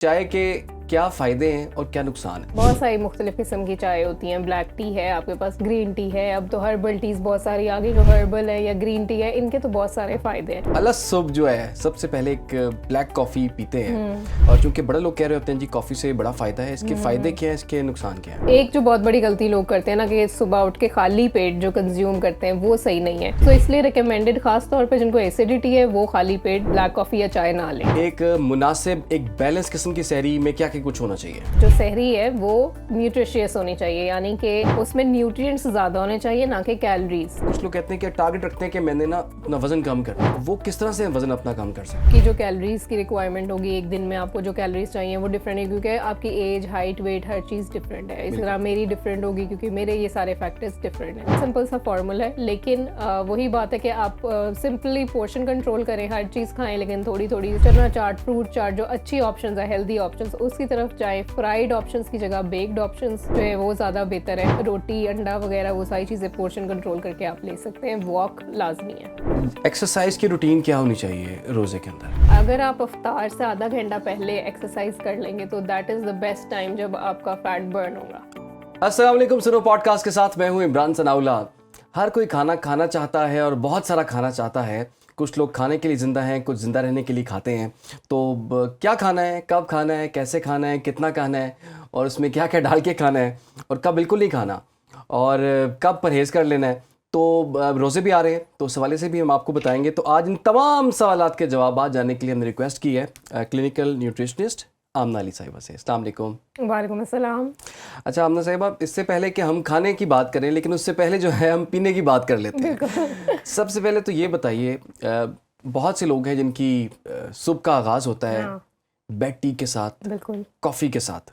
चाय के क्या फ़ायदे हैं और क्या नुकसान है? बहुत सारी मुख्तलिफ किस्म की चाय होती हैं। ब्लैक टी है, आपके पास ग्रीन टी है, अब तो हर्बल टीज बहुत सारी आ गई। जो हर्बल है या ग्रीन टी है, इनके तो बहुत सारे फायदे हैं। अलग सुबह जो है सबसे पहले एक ब्लैक कॉफ़ी पीते हैं और चूंकि बड़े लोग कह रहे होते हैं जी कॉफ़ी से बड़ा फ़ायदा है, इसके फ़ायदे क्या है, इसके नुकसान क्या है? एक जो बहुत बड़ी गलती लोग करते हैं ना कि सुबह उठ के खाली पेट जो कंज्यूम करते हैं वो सही नहीं है। तो इसलिए रिकमेंडेड खास तौर पे जिनको एसिडिटी है वो खाली पेट ब्लैक कॉफ़ी या चाय ना लें। एक मुनासिब एक बैलेंस किस्म की सहरी में क्या क्या कुछ होना चाहिए? जो सहरी है वो न्यूट्रिशियस होनी चाहिए, यानी कि उसमें न्यूट्रिएंट्स ज़्यादा होने चाहिए, ना कि कैलोरीज। कुछ लोग कहते हैं कि टारगेट रखते हैं कि मैंने ना अपना वजन कम करना है, वो किस तरह से वजन अपना कम कर सकते हैं? कि जो कैलोरीज की रिक्वायरमेंट होगी एक दिन में, आपको जो कैलोरीज चाहिए वो डिफरेंट है, क्योंकि आपकी एज, हाइट, वेट हर चीज़ डिफरेंट है। इस तरह मेरी डिफरेंट होगी क्योंकि मेरे ये सारे फैक्टर्स डिफरेंट हैं। सिंपल सा फॉर्मूला है, लेकिन वही बात है कि आप सिंपली पोर्शन कंट्रोल करें, हर चीज़ खाएं, लेकिन थोड़ी थोड़ी चना चाट, फ्रूट चाट, जो अच्छी ऑप्शंस है, हेल्दी ऑप्शंस, उसकी तरफ जाएं। फ्राइड ऑप्शंस की जगह बेक्ड ऑप्शंस जो है वो ज़्यादा बेहतर है। रोटी, अंडा वगैरह वो सारी चीज़ें पोर्शन कंट्रोल करके आप ले सकते हैं। वॉक लाजमी है। एक्सरसाइज की रूटीन क्या होनी चाहिए रोज़े के अंदर? अगर आप अफ्तार से आधा घंटा पहले एक्सरसाइज कर लेंगे तो that is the best time जब आपका फैट बर्न होगा। अस्सलाम वालेकुम, सुनो पॉडकास्ट के साथ मैं हूं इमरान सनाउल्ला। हर कोई खाना खाना चाहता है और बहुत सारा खाना चाहता है। कुछ लोग खाने के लिए ज़िंदा हैं, कुछ ज़िंदा रहने के लिए खाते हैं। तो क्या खाना है, कब खाना है, कैसे खाना है, कितना खाना है और उसमें क्या क्या डाल के खाना है और कब बिल्कुल नहीं खाना और कब परहेज़ कर लेना है। तो रोज़े भी आ रहे हैं तो इस हवाले से भी हम आपको बताएंगे। तो आज इन तमाम सवालात के जवाब जानने के लिए हमने रिक्वेस्ट की है क्लिनिकल न्यूट्रिशनिस्ट आमना अली साहिबा से। अस्सलाम वालेकुम। वालेकुम अस्सलाम। अच्छा आमना साहिबा, इससे पहले कि हम खाने की बात करें, लेकिन उससे पहले जो है हम पीने की बात कर लेते हैं। सबसे पहले तो ये बताइए, बहुत से लोग हैं जिनकी सुबह का आगाज़ होता है बेड टी के साथ, बिल्कुल। कॉफ़ी के साथ।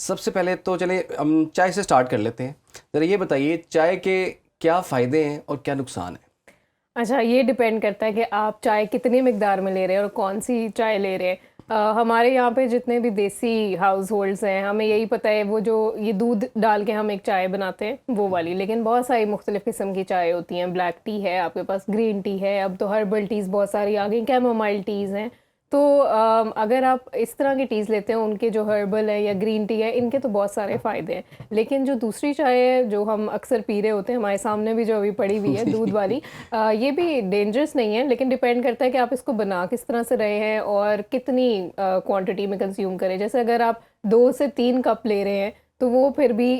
सबसे पहले तो चले हम चाय से स्टार्ट कर लेते हैं। ज़रा ये बताइए चाय के क्या फ़ायदे हैं और क्या नुकसान है? अच्छा, ये डिपेंड करता है कि आप चाय कितनी मिकदार में ले रहे हैं और कौन सी चाय ले रहे हैं। हमारे यहाँ पे जितने भी देसी हाउस होल्ड्स हैं, हमें यही पता है वो जो ये दूध डाल के हम एक चाय बनाते हैं वो वाली। लेकिन बहुत सारी मुख्तलिफ किस्म की चाय होती हैं। ब्लैक टी है, आपके पास ग्रीन टी है, अब तो हर्बल टीज़ बहुत सारी आ गई, कैमोमाइल टीज़ हैं। तो अगर आप इस तरह की टीज़ लेते हैं, उनके जो हर्बल है या ग्रीन टी है, इनके तो बहुत सारे फ़ायदे हैं। लेकिन जो दूसरी चाय है जो हम अक्सर पी रहे होते हैं, हमारे सामने भी जो अभी पड़ी हुई है दूध वाली, ये भी डेंजरस नहीं है, लेकिन डिपेंड करता है कि आप इसको बना किस तरह से रहे हैं और कितनी क्वांटिटी में कंज्यूम करें। जैसे अगर आप 2 से 3 कप ले रहे हैं तो वो फिर भी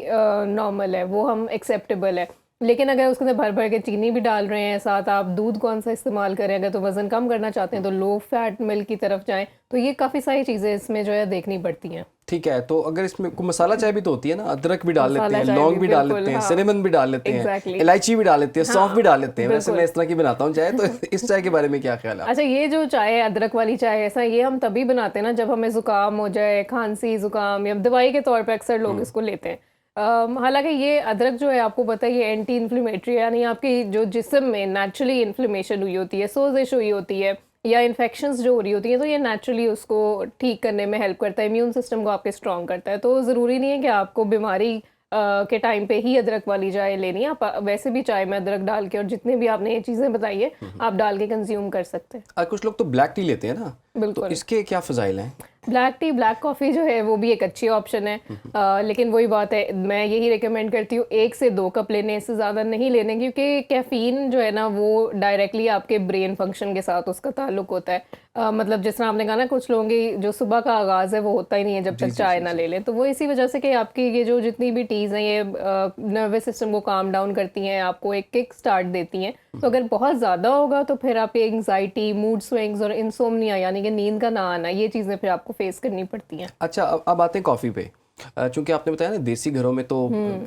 नॉर्मल है, वो हम एक्सेप्टेबल है। लेकिन अगर उसके अंदर भर भर के चीनी भी डाल रहे हैं, साथ आप दूध कौन सा इस्तेमाल करें, अगर तो वज़न कम करना चाहते हैं तो लो फैट मिल्क की तरफ जाएं। तो ये काफ़ी सारी चीज़ें इसमें जो है देखनी पड़ती हैं। ठीक है, तो अगर इसमें कोई मसाला चाय भी तो होती है ना, अदरक भी डाल लेते मसाला हैं, चाय लौंग भी भी डाल बिल्कुल, लेते हैं, हाँ। सिनेमन भी डाल लेते हैं, एग्जैक्टली। इलायची भी डाल लेते हैं, सौंफ भी डाल लेते हैं। वैसे मैं बिल्कुल। इस तरह की बनाता हूँ चाय, तो इस चाय के बारे में क्या ख्याल है आपका? अच्छा, ये जो चाय है, अदरक वाली चाय, ऐसा ये हम तभी बनाते हैं ना जब हमें ज़ुकाम हो जाए, खांसी ज़ुकाम, या दवाई के तौर पे अक्सर लोग इसको लेते हैं। हालांकि ये अदरक जो है आपको पता है ये एंटी इन्फ्लेमेटरी है, यानी आपकी जो जिस्म में नेचुरली इन्फ्लेमेशन हुई होती है, सोजिश हुई होती है या इन्फेक्शंस जो हो रही होती हैं, तो ये नेचुरली उसको ठीक करने में हेल्प करता है, इम्यून सिस्टम को आपके स्ट्रॉन्ग करता है। तो ज़रूरी नहीं है कि आपको बीमारी के टाइम पे ही अदरक वाली चाय लेनी है। आप वैसे भी चाय में अदरक डाल के और जितने भी आपने ये चीज़ें बताई है आप डाल के कंज्यूम कर सकते हैं। कुछ लोग तो ब्लैक टी लेते हैं ना, तो बिल्कुल। इसके क्या फ़ज़ाइल हैं? ब्लैक टी, ब्लैक कॉफ़ी जो है वो भी एक अच्छी ऑप्शन है। लेकिन वही बात है, मैं यही रिकमेंड करती हूँ 1 से 2 कप लेने, इससे ज़्यादा नहीं लेने, क्योंकि कैफ़ीन जो है ना वो डायरेक्टली आपके ब्रेन फंक्शन के साथ उसका ताल्लुक होता है। मतलब जिस तरह आपने कहा ना, कुछ लोगों की जो सुबह का आगाज़ है वो होता ही नहीं है जब जी तक जी चाय जी ना जी। ले लें। तो वो इसी वजह से कि आपकी ये जो जितनी भी टीज़ हैं ये नर्वस सिस्टम को काम डाउन करती हैं, आपको एक किक स्टार्ट देती हैं। तो अगर बहुत ज़्यादा होगा तो फिर आपकी एंग्जाइटी, मूड स्विंग्स और इंसोम्निया यानी कि नींद का ना आना, ये चीज़ें फिर आपको फेस करनी पड़ती हैं। अच्छा, अब आते हैं कॉफ़ी पे। चूँकि आपने बताया ना देसी घरों में तो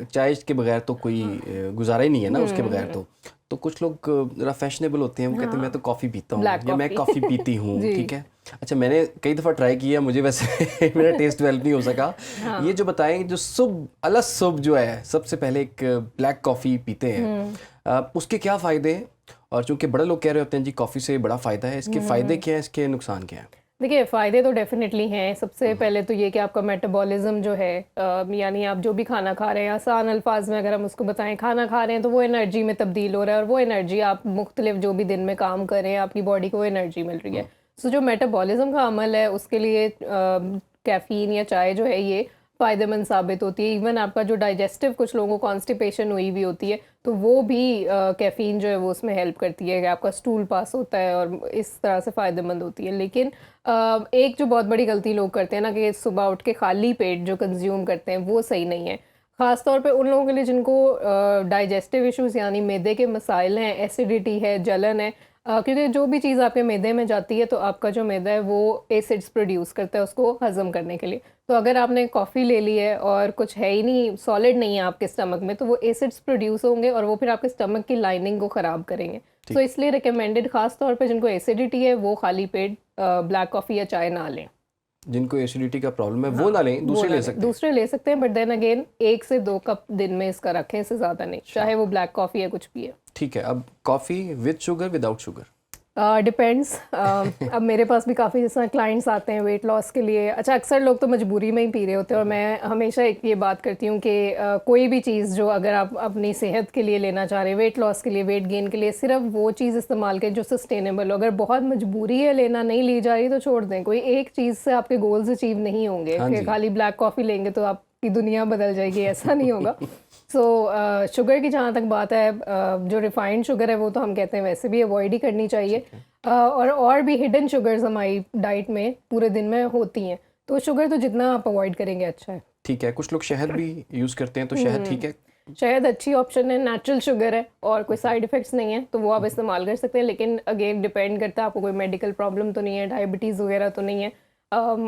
चाय के बगैर तो कोई गुजारा ही नहीं है ना, उसके बगैर तो कुछ लोग ज़रा फैशनेबल होते हैं, वो कहते हैं मैं तो कॉफ़ी पीता हूँ ब्लैक या मैं कॉफ़ी। कॉफ़ी पीती हूँ। जी। ठीक है। अच्छा, मैंने कई दफ़ा ट्राई किया, मुझे वैसे मेरा टेस्ट डेवलप नहीं हो सका। ये जो बताएं, जो सुबह अलग सुबह जो है सबसे पहले एक ब्लैक कॉफ़ी पीते हैं, उसके क्या फ़ायदे हैं? और चूँकि बड़े लोग कह रहे होते हैं जी कॉफ़ी से बड़ा फ़ायदा है, इसके फ़ायदे क्या हैं, इसके नुकसान क्या हैं? देखिए, फ़ायदे तो डेफ़िनेटली हैं। सबसे पहले तो ये कि आपका मेटाबॉलिज़्म जो है, यानी आप जो भी खाना खा रहे हैं, आसान अल्फाज में अगर हम उसको बताएं, खाना खा रहे हैं तो वो एनर्जी में तब्दील हो रहा है और वो एनर्जी आप मुख्तलिफ जो भी दिन में काम कर रहे हैं, आपकी बॉडी को एनर्जी मिल रही है। सो जो मेटाबॉलिज़्म का अमल है उसके लिए कैफ़ीन या चाय जो है ये फ़ायदेमंद साबित होती है। इवन आपका जो डाइजेस्टिव, कुछ लोगों को कॉन्स्टिपेशन हुई भी होती है, तो वो भी कैफ़ीन जो है वो उसमें हेल्प करती है कि आपका स्टूल पास होता है और इस तरह से फ़ायदेमंद होती है। लेकिन एक जो बहुत बड़ी गलती लोग करते हैं ना कि सुबह उठ के खाली पेट जो कंज्यूम करते हैं वो सही नहीं है। ख़ास तौर पे उन लोगों के लिए जिनको डाइजेस्टिव इश्यूज़ यानी मैदे के मसाइल हैं, एसिडिटी है, जलन है, क्योंकि जो भी चीज़ आपके मैदे में जाती है तो आपका जो मैदा है वो एसिड्स प्रोड्यूस करता है उसको हज़म करने के लिए। तो अगर आपने कॉफ़ी ले ली है और कुछ है ही नहीं, सॉलिड नहीं है आपके स्टमक में, तो वो एसिड्स प्रोड्यूस होंगे और वो फिर आपके स्टमक की लाइनिंग को ख़राब करेंगे। तो इसलिए रिकमेंडेड ख़ास तौर पे जिनको एसिडिटी है वो खाली पेट ब्लैक कॉफ़ी या चाय ना लें। जिनको एसिडिटी का प्रॉब्लम है वो ना लें, दूसरे ले सकते हैं। दूसरे ले सकते हैं, बट देन अगेन 1 से 2 कप दिन में इसका रखें, इससे ज़्यादा नहीं, चाहे वो ब्लैक कॉफ़ी या कुछ भी है। ठीक है, अब coffee with sugar without sugar? Depends. अब मेरे पास भी काफ़ी जैसा क्लाइंट्स आते हैं वेट लॉस के लिए। अच्छा, अक्सर लोग तो मजबूरी में ही पी रहे होते हैं और मैं हमेशा एक ये बात करती हूँ कि कोई भी चीज़ जो अगर आप अपनी सेहत के लिए लेना चाह रहे हैं, वेट लॉस के लिए, वेट गेन के लिए, सिर्फ वो चीज़ इस्तेमाल करें जो सस्टेनेबल हो। अगर बहुत मजबूरी है लेना, नहीं ली जा रही तो छोड़ दें। कोई एक चीज़ से आपके गोल्स अचीव नहीं होंगे हाँ कि जी। खाली ब्लैक कॉफ़ी लेंगे तो आपकी दुनिया बदल जाएगी, ऐसा नहीं होगा। सो शुगर की जहाँ तक बात है, जो रिफाइंड शुगर है वो तो हम कहते हैं वैसे भी अवॉइड ही करनी चाहिए। और भी हिडन शुगर्स हमारी डाइट में पूरे दिन में होती हैं, तो शुगर तो जितना आप अवॉइड करेंगे अच्छा है। ठीक है, कुछ लोग शहद भी यूज़ करते हैं, तो शहद ठीक है? शहद अच्छी ऑप्शन है, नेचुरल शुगर है और कोई साइड इफ़ेक्ट्स नहीं है, तो वो आप इस्तेमाल कर सकते हैं। लेकिन अगेन डिपेंड करता है आपको कोई मेडिकल प्रॉब्लम तो नहीं है, डायबिटीज़ वगैरह तो नहीं है।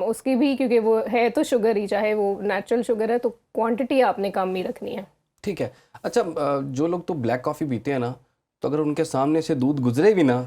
उसकी भी, क्योंकि वो है तो शुगर ही, चाहे वो नेचुरल शुगर है, तो क्वांटिटी आपने कम ही रखनी है। ठीक है। अच्छा, जो लोग तो ब्लैक कॉफ़ी पीते हैं ना, तो अगर उनके सामने से दूध गुजरे भी ना,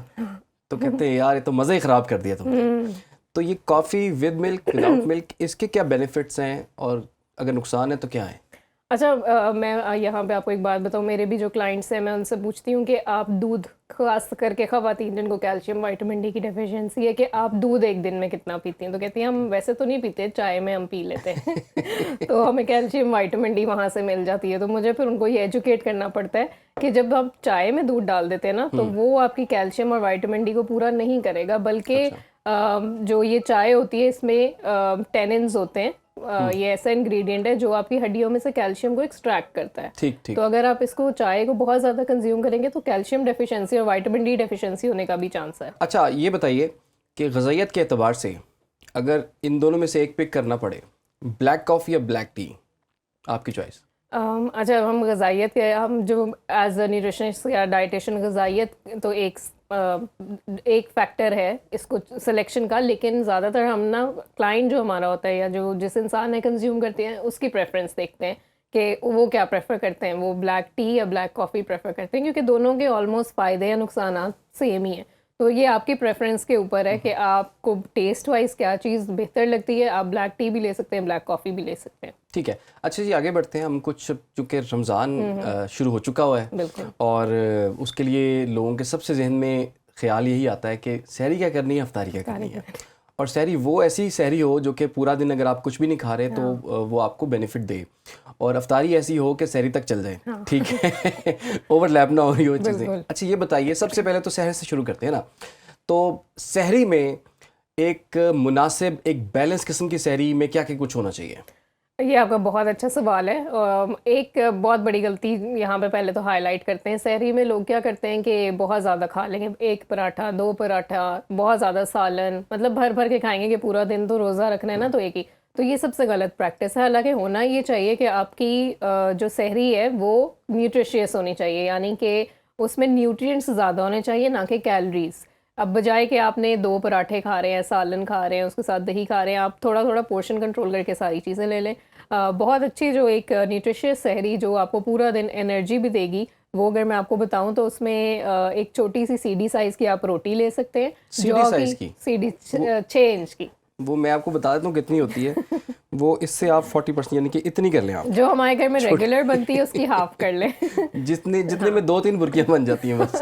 तो कहते हैं यार ये तो मज़ा ही ख़राब कर दिया तुमने। तो ये coffee with milk, without milk, इसके क्या बेनिफिट्स हैं और अगर नुकसान है तो क्या है? अच्छा, मैं यहाँ पे आपको एक बात बताऊँ, मेरे भी जो क्लाइंट्स हैं मैं उनसे पूछती हूँ कि आप दूध, खास करके ख़वातीन जिनको कैल्शियम विटामिन डी की डेफिशिएंसी है, कि आप दूध एक दिन में कितना पीती हैं? तो कहती हैं हम वैसे तो नहीं पीते, चाय में हम पी लेते हैं। तो हमें कैल्शियम विटामिन डी वहाँ से मिल जाती है। तो मुझे फिर उनको ये एजुकेट करना पड़ता है कि जब आप चाय में दूध डाल देते हैं ना, तो वो आपकी कैल्शियम और विटामिन डी को पूरा नहीं करेगा, बल्कि जो ये चाय होती है इसमें टेनिन्स होते हैं। ये ऐसा इंग्रेडिएंट है जो आपकी हड्डियों में से कैल्शियम को एक्सट्रैक्ट करता है। ठीक ठीक। तो अगर आप इसको, चाय को बहुत ज़्यादा कंज्यूम करेंगे तो कैल्शियम डेफिशिएंसी और विटामिन डी डेफिशिएंसी होने का भी चांस है। अच्छा, ये बताइए कि ग़िज़ाइयत के एतबार से अगर इन दोनों में से एक पिक करना पड़े, ब्लैक कॉफ़ी या ब्लैक टी, आपकी चॉइस? अच्छा, हम ग़िज़ाइयत के, हम जो एज अ न्यूट्रिशनिस्ट या डाइटिशियन, ग़िज़ाइयत तो एक फैक्टर है इसको सिलेक्शन का, लेकिन ज़्यादातर हम ना क्लाइंट जो हमारा होता है या जो जिस इंसान ने कंज्यूम करते हैं उसकी प्रेफरेंस देखते हैं कि वो क्या प्रेफर करते हैं, वो ब्लैक टी या ब्लैक कॉफ़ी प्रेफर करते हैं, क्योंकि दोनों के ऑलमोस्ट फ़ायदे या नुकसान सेम ही हैं। तो ये आपकी प्रेफरेंस के ऊपर है कि आपको टेस्ट वाइज क्या चीज़ बेहतर लगती है। आप ब्लैक टी भी ले सकते हैं, ब्लैक कॉफ़ी भी ले सकते हैं। ठीक है। अच्छा जी, आगे बढ़ते हैं हम। कुछ चूँकि रमज़ान शुरू हो चुका हुआ है, बिल्कुल, और उसके लिए लोगों के सबसे जहन में ख्याल यही आता है कि सहरी क्या करनी है, अफ्तारी क्या करनी है। और सहरी वो ऐसी सहरी हो जो कि पूरा दिन अगर आप कुछ भी नहीं खा रहे तो वो आपको बेनिफिट दे, और अफ्तारी ऐसी हो कि सहरी तक चल जाए। ठीक है। ओवरलैप ना हो रही हो चीज़ें। अच्छा, ये बताइए, सबसे पहले तो सहरी से शुरू करते हैं ना, तो सहरी में एक मुनासिब, एक बैलेंस किस्म की सहरी में क्या क्या कुछ होना चाहिए? ये आपका बहुत अच्छा सवाल है। एक बहुत बड़ी गलती यहाँ पे पहले तो हाईलाइट करते हैं, सहरी में लोग क्या करते हैं कि बहुत ज़्यादा खा लेंगे, 1 पराठा, 2 पराठा, बहुत ज़्यादा सालन, मतलब भर भर के खाएंगे कि पूरा दिन तो रोज़ा रखना है ना, तो एक ही। तो ये सबसे गलत प्रैक्टिस है। हालांकि होना ये चाहिए कि आपकी जो सहरी है वो न्यूट्रिशियस होनी चाहिए, यानी कि उसमें न्यूट्रिएंट्स ज़्यादा होने चाहिए, ना कि कैलोरीज। अब बजाय कि आपने 2 पराठे खा रहे हैं, सालन खा रहे हैं, उसके साथ दही खा रहे हैं, आप थोड़ा थोड़ा पोर्शन कंट्रोल करके सारी चीज़ें ले लें। बहुत अच्छी जो एक न्यूट्रिशियस सहरी जो आपको पूरा दिन एनर्जी भी देगी, वो अगर मैं आपको बताऊं तो उसमें एक छोटी सी सीडी साइज़ की आप रोटी ले सकते हैं। सीडी साइज़ की? सीडी 6 इंच की। वो मैं आपको बता देता हूँ कितनी होती है। वो इससे आप 40%, यानी कि इतनी कर लें आप। जो हमारे घर में रेगुलर बनती है उसकी हाफ कर लें। जितने में 2-3 बुर्कियाँ बन जाती हैं बस।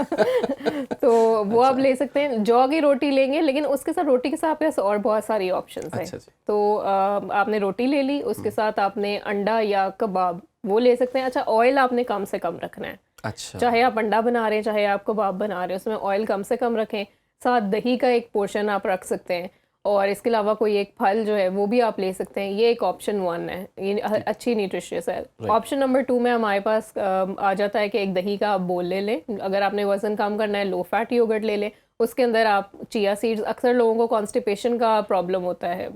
तो वो आप ले सकते हैं। जौ की रोटी लेंगे, लेकिन उसके साथ, रोटी के साथ आपके पास और बहुत सारी ऑप्शंस हैं। अच्छा। तो आपने रोटी ले ली, उसके साथ आपने अंडा या कबाब वो ले सकते हैं। अच्छा, ऑयल आपने कम से कम रखना है। अच्छा। चाहे आप अंडा बना रहे हैं, चाहे आप कबाब बना रहे हैं, उसमें ऑयल कम से कम रखें। साथ दही का एक पोर्शन आप रख सकते हैं। और इसके अलावा कोई एक फल जो है वो भी आप ले सकते हैं। ये एक ऑप्शन 1 है, ये अच्छी न्यूट्रिशियस है। ऑप्शन नंबर 2 में हमारे पास आ जाता है कि एक दही का आप बोल ले लें। अगर आपने वज़न कम करना है, लो फैट योगर्ट ले लें। उसके अंदर आप चिया सीड्स, अक्सर लोगों को कॉन्स्टिपेशन का प्रॉब्लम होता है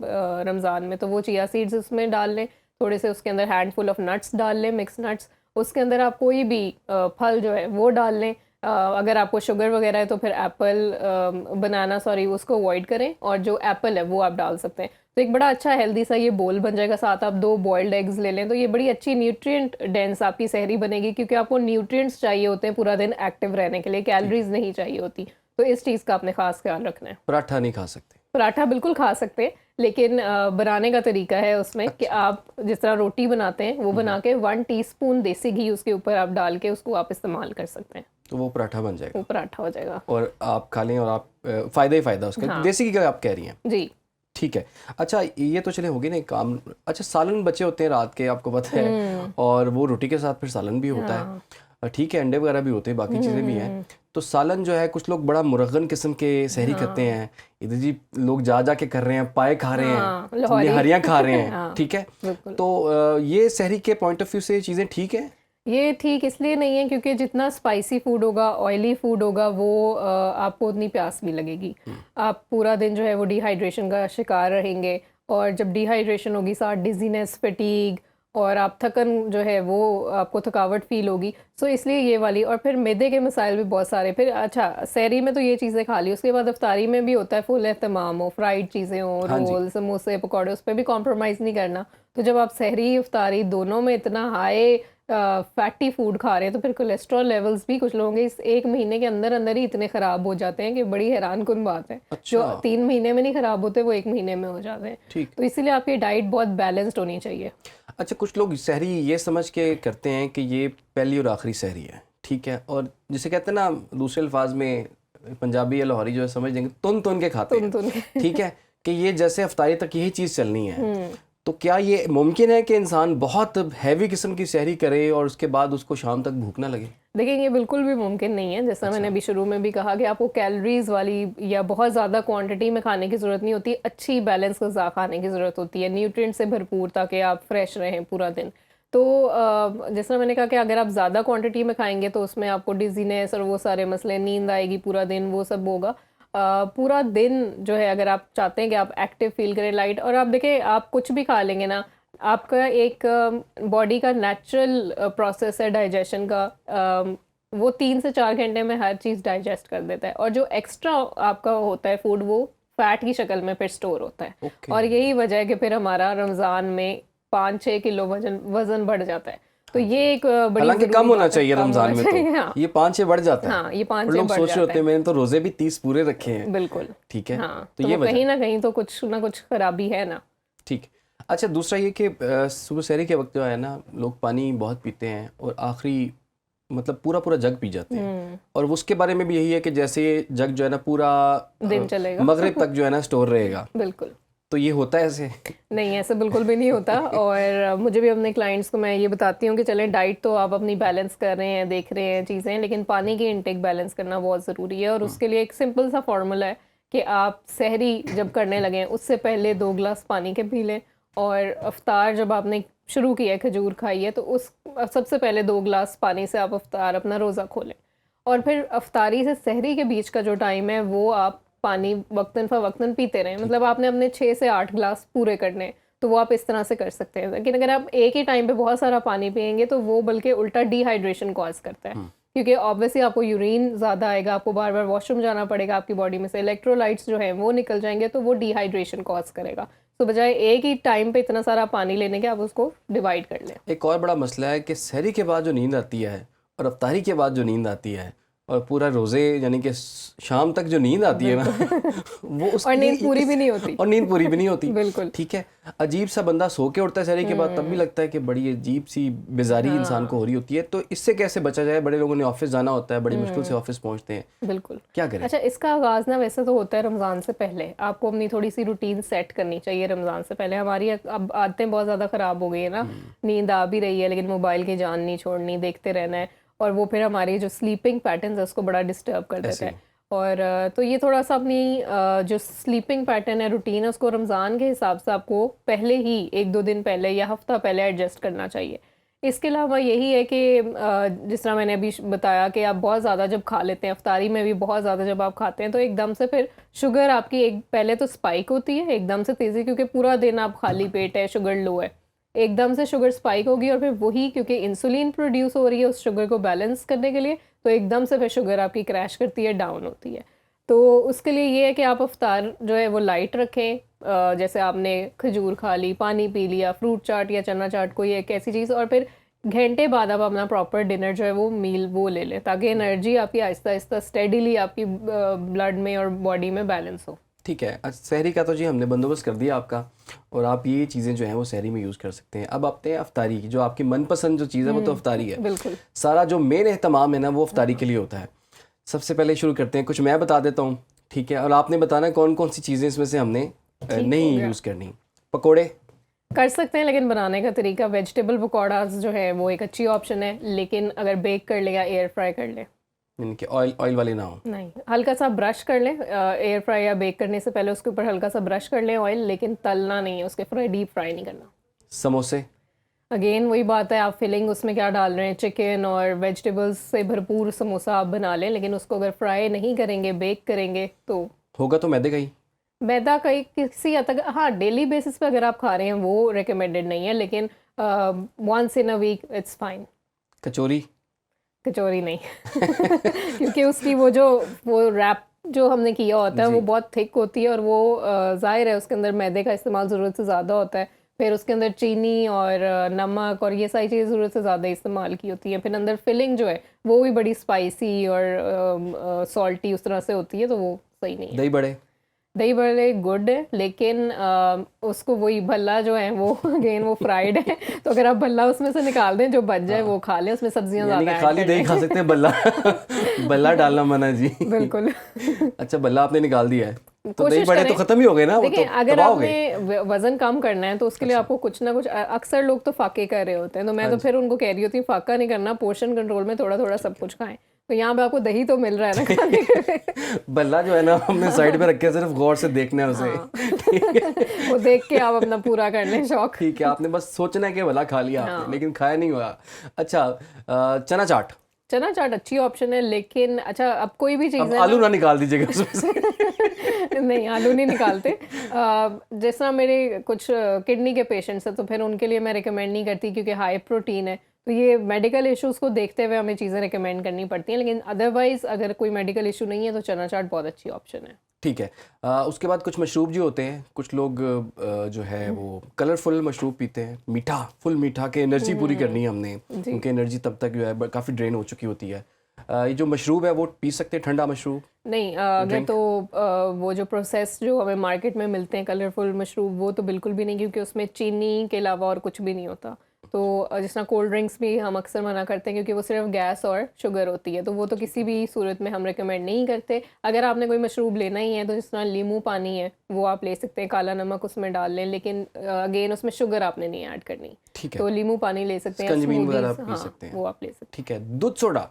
रमज़ान में, तो वो चिया सीड्स उसमें डाल लें। थोड़े से उसके अंदर हैंडफुल ऑफ नट्स डाल लें, मिक्स नट्स। उसके अंदर आप कोई भी फल जो है वो डाल लें। अगर आपको शुगर वगैरह है तो फिर बनाना उसको अवॉइड करें, और जो एप्पल है वो आप डाल सकते हैं। तो एक बड़ा अच्छा हेल्दी सा ये बोल बन जाएगा। साथ आप 2 बॉइल्ड एग्स ले लें तो ये बड़ी अच्छी न्यूट्रिएंट डेंस आपकी सहरी बनेगी, क्योंकि आपको न्यूट्रिएंट्स चाहिए होते हैं पूरा दिन एक्टिव रहने के लिए, कैलोरीज नहीं चाहिए होती। तो इस चीज़ का आपने खास ख्याल रखना है। पराठा नहीं खा सकते? पराठा बिल्कुल खा सकते हैं, लेकिन बनाने का तरीका है उसमें कि आप जिस तरह रोटी बनाते हैं वो बना के 1 टीस्पून देसी घी उसके ऊपर आप डाल के उसको आप इस्तेमाल कर सकते हैं, तो वो पराठा बन जाएगा। वो पराठा हो जाएगा और आप खा लें और आप फ़ायदा ही फ़ायदा उसका। हाँ। देसी घी का आप कह रही हैं? जी। ठीक है। अच्छा, ये तो चले हो गए ना काम। अच्छा, सालन बचे होते हैं रात के, आपको पता है, और वो रोटी के साथ फिर सालन भी होता है। ठीक है, अंडे वगैरह भी होते हैं, बाकी चीज़ें भी हैं। तो सालन जो है, कुछ लोग बड़ा मुरगन किस्म के सहरी करते हैं। इधर जी लोग जा के कर रहे हैं, पाए खा रहे हैं, निहारियाँ खा रहे हैं। ठीक है, तो ये सहरी के पॉइंट ऑफ व्यू से चीज़ें ठीक है? ये ठीक इसलिए नहीं है क्योंकि जितना स्पाइसी फूड होगा, ऑयली फूड होगा, वो आपको उतनी प्यास भी लगेगी। आप पूरा दिन जो है वो डिहाइड्रेशन का शिकार रहेंगे, और जब डिहाइड्रेशन होगी साथ डिजीनेस, फटीग, और आप थकन जो है वो आपको थकावट फील होगी। सो इसलिए ये वाली, और फिर मैदे के मसाइल भी बहुत सारे। फिर अच्छा, सहरी में तो ये चीज़ें खा ली, उसके बाद इफ्तारी में भी होता है फुल एहतमाम हो, फ्राइड चीज़ें हो, रोल, समोसे, पकौड़े, उस पर भी कॉम्प्रोमाइज़ नहीं करना। तो जब आप सहरी इफ्तारी दोनों में इतना हाई फैटी फूड खा रहे हैं तो फिर कोलेस्ट्रॉल लेवल्स भी कुछ लोगों के इस 1 महीने के अंदर अंदर ही इतने ख़राब हो जाते हैं कि बड़ी हैरान कुन बात है। अच्छा। जो 3 महीने में नहीं ख़राब होते वो 1 महीने में हो जाते हैं। ठीक। तो इसीलिए आपकी डाइट बहुत बैलेंस्ड होनी चाहिए। अच्छा, कुछ लोग सहरी ये समझ के करते हैं कि ये पहली और आखिरी सहरी है, ठीक है, और जिसे कहते हैं ना दूसरे अल्फाज में, पंजाबी या लाहौरी जो है समझ देंगे, तुन के खाते हैं। ठीक है, कि ये जैसे इफ्तारी तक यही चीज़ चलनी है। तो क्या ये मुमकिन है कि इंसान बहुत हैवी किस्म की सहरी करे और उसके बाद उसको शाम तक भूख ना लगे? देखिए, ये बिल्कुल भी मुमकिन नहीं है। जैसा मैंने अभी शुरू में भी कहा कि आपको कैलोरीज वाली या बहुत ज़्यादा क्वांटिटी में खाने की ज़रूरत नहीं होती, अच्छी बैलेंस ग़िज़ा खाने की ज़रूरत होती है, न्यूट्रिएंट से भरपूर, ताकि आप फ्रेश रहें पूरा दिन। तो जैसा मैंने कहा कि अगर आप ज़्यादा क्वांटिटी में खाएंगे तो उसमें आपको डिजीनेस और वो सारे मसले, नींद आएगी पूरा दिन, वो सब होगा। पूरा दिन जो है, अगर आप चाहते हैं कि आप एक्टिव फील करें, लाइट, और आप देखें आप कुछ भी खा लेंगे ना, आपका एक बॉडी का नेचुरल प्रोसेस है डाइजेशन का, वो 3 से 4 घंटे में हर चीज़ डाइजेस्ट कर देता है, और जो एक्स्ट्रा आपका होता है फूड वो फैट की शक्ल में फिर स्टोर होता है। और यही वजह है कि फिर हमारा रमज़ान में 5-6 किलो वजन बढ़ जाता है। तो ये एक बड़ी, हालांकि कम होना चाहिए रमजान में, तो हाँ। ये 5-6 बढ़ जाता है। हाँ, ये 5-6 लोग बढ़ सोच रहे जाता होते हैं है। मैंने तो रोजे भी 30 पूरे रखे हैं। बिल्कुल। ठीक है, हाँ, तो तो ये कहीं ना कहीं तो कुछ ना कुछ खराबी है ना। ठीक। अच्छा, दूसरा ये कि सुबह सहरी के वक्त जो है ना, लोग पानी बहुत पीते हैं और आखिरी मतलब पूरा जग पी जाते हैं, और उसके बारे में भी यही है कि जैसे ये जग जो है ना पूरा दिन चलेगा, मगरिब तक जो है ना स्टोर रहेगा। बिल्कुल। तो ये होता है ऐसे? नहीं, ऐसे बिल्कुल भी नहीं होता। और मुझे भी अपने क्लाइंट्स को मैं ये बताती हूँ कि चलें, डाइट तो आप अपनी बैलेंस कर रहे हैं, देख रहे हैं चीज़ें, लेकिन पानी की इनटेक बैलेंस करना बहुत ज़रूरी है। और उसके लिए एक सिंपल सा फार्मूला है कि आप सहरी जब करने लगें उससे पहले 2 गिलास पानी के पी लें, और अफ्तार जब आपने शुरू किया है, खजूर खाई है, तो उस सबसे पहले 2 गिलास पानी से आप अफ्तार अपना रोज़ा खोलें। और फिर अफ्तारी से सहरी के बीच का जो टाइम है वो आप पानी वक्तन फ़वक्तन पीते रहें। मतलब आपने अपने 6 से 8 गिलास पूरे करने, तो वो आप इस तरह से कर सकते हैं। लेकिन अगर आप एक ही टाइम पे बहुत सारा पानी पिएंगे तो वो बल्कि उल्टा डिहाइड्रेशन कॉज करता है, क्योंकि ऑब्वियसली आपको यूरिन ज़्यादा आएगा, आपको बार बार वॉशरूम जाना पड़ेगा, आपकी बॉडी में से इलेक्ट्रोलाइट्स जो हैं वो निकल जाएंगे, तो वो डिहाइड्रेशन कॉज करेगा। तो बजाय एक ही टाइम पे इतना सारा पानी लेने के, आप उसको डिवाइड कर लें। एक और बड़ा मसला है कि सहरी के बाद जो नींद आती है और अफ्तारी के बाद जो नींद आती है और पूरा रोज़े यानी कि शाम तक जो नींद आती है ना वो उसकी और नींद पूरी भी नहीं होती। और नींद पूरी भी नहीं होती। बिल्कुल। ठीक है, अजीब सा बंदा सो के उठता है सहरी के बाद, तब भी लगता है कि बड़ी अजीब सी बेजारी इंसान को हो रही होती है। तो इससे कैसे बचा जाए? बड़े लोगों ने ऑफिस जाना होता है, बड़ी मुश्किल से ऑफिस पहुंचते हैं, बिल्कुल। क्या करें? अच्छा, इसका आगाज़ ना वैसे तो होता है रमज़ान से पहले। आपको अपनी थोड़ी सी रूटीन सेट करनी चाहिए रमज़ान से पहले। हमारी अब आदतें बहुत ज़्यादा ख़राब हो गई है ना, नींद आ भी रही है लेकिन मोबाइल की जान नहीं छोड़नी, देखते रहना है, और वो फिर हमारी जो स्लीपिंग पैटर्न्स है उसको बड़ा डिस्टर्ब कर देता है। और तो ये थोड़ा सा अपनी जो स्लीपिंग पैटर्न है, रूटीन है, उसको रमज़ान के हिसाब से आपको पहले ही 1-2 दिन पहले या हफ्ता पहले एडजस्ट करना चाहिए। इसके अलावा यही है कि जिस तरह मैंने अभी बताया कि आप बहुत ज़्यादा जब खा लेते हैं, इफ्तारी में भी बहुत ज़्यादा जब आप खाते हैं तो एकदम से फिर शुगर आपकी एक पहले तो स्पाइक होती है एकदम से तेज़ी, क्योंकि पूरा दिन आप खाली पेट है, शुगर लो है, एकदम से शुगर स्पाइक होगी और फिर वही क्योंकि इंसुलिन प्रोड्यूस हो रही है उस शुगर को बैलेंस करने के लिए, तो एकदम से फिर शुगर आपकी क्रैश करती है, डाउन होती है। तो उसके लिए ये है कि आप इफ्तार जो है वो लाइट रखें, जैसे आपने खजूर खा ली, पानी पी लिया, फ्रूट चाट या चना चाट कोई एक ऐसी चीज़, और फिर घंटे बाद आप अपना प्रॉपर डिनर जो है वो मील वो ले लें, ताकि एनर्जी आपकी आहिस्ता आहिस्ता स्टेडीली आपकी ब्लड में और बॉडी में बैलेंस हो। ठीक है, सहरी का तो जी हमने बंदोबस्त कर दिया आपका, और आप ये चीज़ें जो हैं वो सहरी में यूज़ कर सकते हैं। अब आते हैं अफ्तारी की, जो आपकी मनपसंद जो चीज़ है वो तो अफ्तारी है। बिल्कुल। सारा जो मेन एहतमाम है ना वो अफ्तारी के लिए होता है। सबसे पहले शुरू करते हैं, कुछ मैं बता देता हूँ, ठीक है, और आपने बताना कौन कौन सी चीज़ें इसमें से हमने नहीं यूज़ करनी। पकोड़े कर सकते हैं, लेकिन बनाने का तरीका, वेजिटेबल पकौड़ास जो है वो एक अच्छी ऑप्शन है, लेकिन अगर बेक कर ले या एयर फ्राई कर ले, यानी कि ऑयल वाले ना हो। नहीं, हल्का सा ब्रश कर लें एयर फ्राई या बेक करने से पहले, उसके ऊपर हल्का सा ब्रश कर लें ऑयल, लेकिन तलना नहीं है, उसके फ्राई डीप फ्राई नहीं करना। समोसे अगेन वही बात है, आप फिलिंग उसमें क्या डाल रहे हैं, चिकन और वेजिटेबल्स से भरपूर समोसा आप बना लें, लेकिन उसको अगर फ्राई नहीं करेंगे, बेक करेंगे तो होगा तो मैदे का ही। मैदा कहीं किसी हद तक, हाँ, डेली बेसिस पे अगर आप खा रहे हैं वो रिकमेंडेड नहीं है, लेकिन once in a week it's fine. Kachori kachori नहीं क्योंकि उसकी वो रैप जो हमने किया होता है वो बहुत थिक होती है, और वो जाहिर है उसके अंदर मैदे का इस्तेमाल ज़रूरत से ज़्यादा होता है, फिर उसके अंदर चीनी और नमक और ये सारी चीज़ें ज़रूरत से ज़्यादा इस्तेमाल की होती हैं, फिर अंदर फिलिंग जो है वो भी बड़ी स्पाइसी और सॉल्टी उस तरह से होती है, तो वो सही नहीं है। दही बड़े दही बड़े गुड है, लेकिन उसको वही भल्ला जो है वो अगेन वो फ्राइड है, तो अगर आप भल्ला उसमें से निकाल दें, जो बच जाए वो खा लें, उसमें सब्जियां यानी ज़्यादा कि ऐड खाली कर दही लें। खा सकते हैं, बल्ला बल्ला डालना मना जी। बिल्कुल। अच्छा, बल्ला आपने निकाल दिया है तो दही कोशिश बड़े तो करें, खत्म ही हो गए ना, वो देखिए तो अगर तबाह हो गए। आपने वजन कम करना है तो उसके लिए आपको कुछ ना कुछ, अक्सर लोग तो फाके कर रहे होते हैं, तो मैं तो फिर उनको कह रही होती हूँ फाका नहीं करना, पोर्शन कंट्रोल में थोड़ा थोड़ा सब कुछ खाएं, तो यहाँ पे आपको दही तो मिल रहा है ना खाने के लिए। बल्ला जो है ना हमने साइड पे रखे, सिर्फ गौर से देखना है उसे। वो देख के आप अपना पूरा कर लें शौक। ठीक है, आपने बस सोचना है कि भला खा लिया आपने, लेकिन खाया नहीं हुआ। अच्छा, चना चाट। चना चाट अच्छी ऑप्शन है, लेकिन अच्छा अब कोई भी चीज़ अब है आलू ना, ना निकाल दीजिएगा उसमें से। नहीं आलू नहीं निकालते। जिस तरह मेरे कुछ किडनी के पेशेंट्स हैं, तो फिर उनके लिए मैं रिकमेंड नहीं करती, क्योंकि हाई प्रोटीन है, तो ये मेडिकल इश्यूज़ को देखते हुए हमें चीज़ें रिकमेंड करनी पड़ती हैं, लेकिन अदरवाइज़ अगर कोई मेडिकल इशू नहीं है तो चना चाट बहुत अच्छी ऑप्शन है। ठीक है, उसके बाद कुछ मशरूब जो होते हैं, कुछ लोग जो है वो कलरफुल मशरूब पीते हैं, मीठा, फुल मीठा के एनर्जी पूरी करनी है हमने, उनकी एनर्जी तब तक जो है काफ़ी ड्रेन हो चुकी होती है। ये जो मशरूब है वो पी सकते हैं, ठंडा मशरूब? नहीं, अगर तो वो जो प्रोसेस जो हमें मार्केट में मिलते हैं कलरफुल मशरूब, वो तो बिल्कुल भी नहीं, क्योंकि उसमें चीनी के अलावा और कुछ भी नहीं होता। तो जिस तरह कोल्ड ड्रिंक्स भी हम अक्सर मना करते हैं, क्योंकि वो सिर्फ गैस और शुगर होती है, तो वो तो किसी भी सूरत में हम रिकमेंड नहीं करते। अगर आपने कोई मशरूब लेना ही है तो जिस तरह नींबू पानी है वो आप ले सकते हैं, काला नमक उसमें डाल लें, लेकिन अगेन उसमें शुगर आपने नहीं ऐड करनी। ठीक है, तो नींबू पानी ले सकते हैं, स्कंजबीन वगैरह स्मूदीज, पी हाँ सकते हैं। वो आप ले सकते हैं। ठीक है, दूध सोडा।